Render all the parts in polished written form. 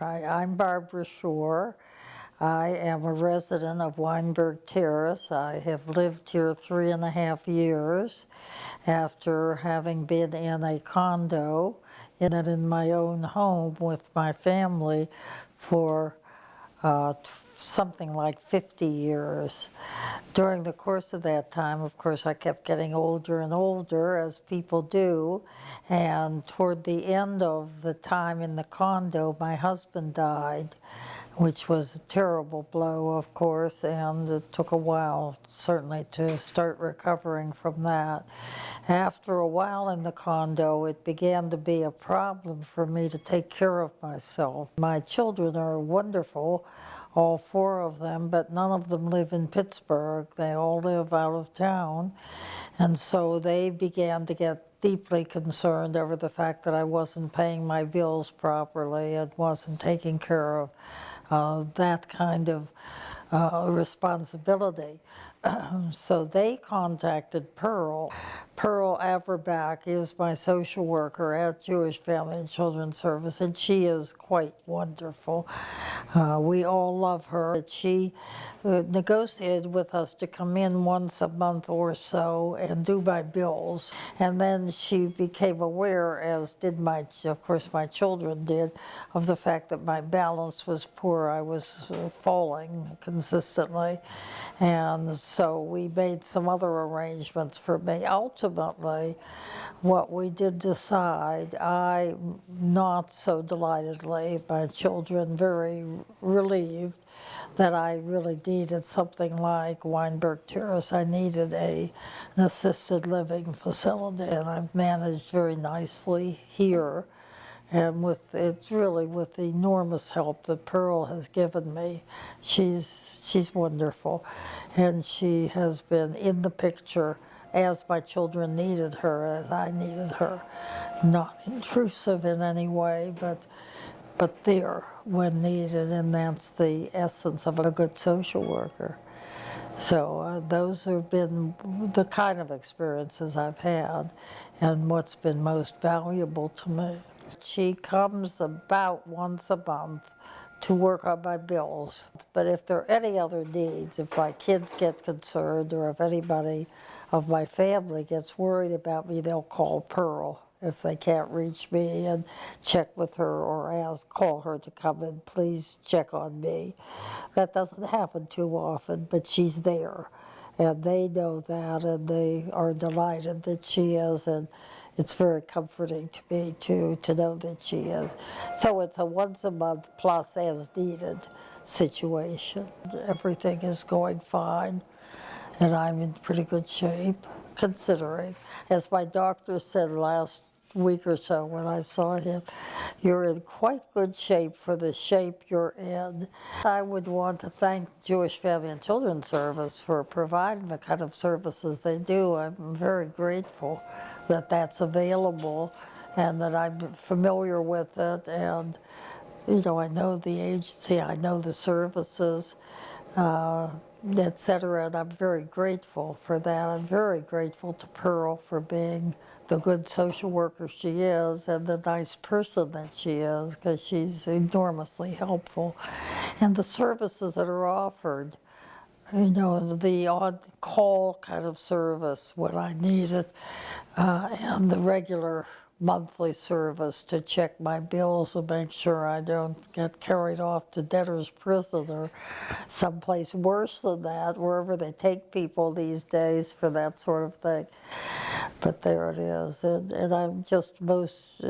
I'm Barbara Shore. I am a resident of Weinberg Terrace. I have lived here 3.5 years after having been in a condo in my own home with my family for something like 50 years. During the course of that time, of course, I kept getting older and older, as people do, and toward the end of the time in the condo, my husband died, which was a terrible blow, of course, and it took a while, certainly, to start recovering from that. After a while in the condo, it began to be a problem for me to take care of myself. My children are wonderful, all four of them, but none of them live in Pittsburgh. They all live out of town. And so they began to get deeply concerned over the fact that I wasn't paying my bills properly and wasn't taking care of that kind of responsibility. So they contacted Pearl. Pearl Averbach is my social worker at Jewish Family and Children's Service, and she is quite wonderful. We all love her. She negotiated with us to come in once a month or so and do my bills. And then she became aware, as did of course my children did, of the fact that my balance was poor. I was falling consistently. And so we made some other arrangements for me. Ultimately, what we did decide, I, not so delightedly, my children very relieved, that I really needed something like Weinberg Terrace. I needed an assisted living facility, and I've managed very nicely here. And it's really with the enormous help that Pearl has given me. She's wonderful, and she has been in the picture as my children needed her, as I needed her. Not intrusive in any way, but there when needed, and that's the essence of a good social worker. So those have been the kind of experiences I've had, and what's been most valuable to me. She comes about once a month to work on my bills. But if there are any other needs, if my kids get concerned or if anybody of my family gets worried about me, they'll call Pearl if they can't reach me and check with her or call her to come and please check on me. That doesn't happen too often, but she's there. And they know that, and they are delighted that she is, and it's very comforting to me too to know that she is. So it's a once a month plus as needed situation. Everything is going fine, and I'm in pretty good shape, considering. As my doctor said last week or so when I saw him, you're in quite good shape for the shape you're in. I would want to thank Jewish Family and Children's Service for providing the kind of services they do. I'm very grateful that that's available and that I'm familiar with it, and I know the agency, I know the services, etc., and I'm very grateful for that. I'm very grateful to Pearl for being the good social worker she is and the nice person that she is, because she's enormously helpful. And the services that are offered, the on-call kind of service when I need it, and the regular monthly service to check my bills and make sure I don't get carried off to debtor's prison or someplace worse than that, wherever they take people these days for that sort of thing. But there it is, and I'm just most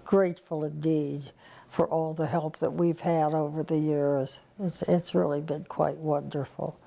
grateful indeed for all the help that we've had over the years. It's really been quite wonderful.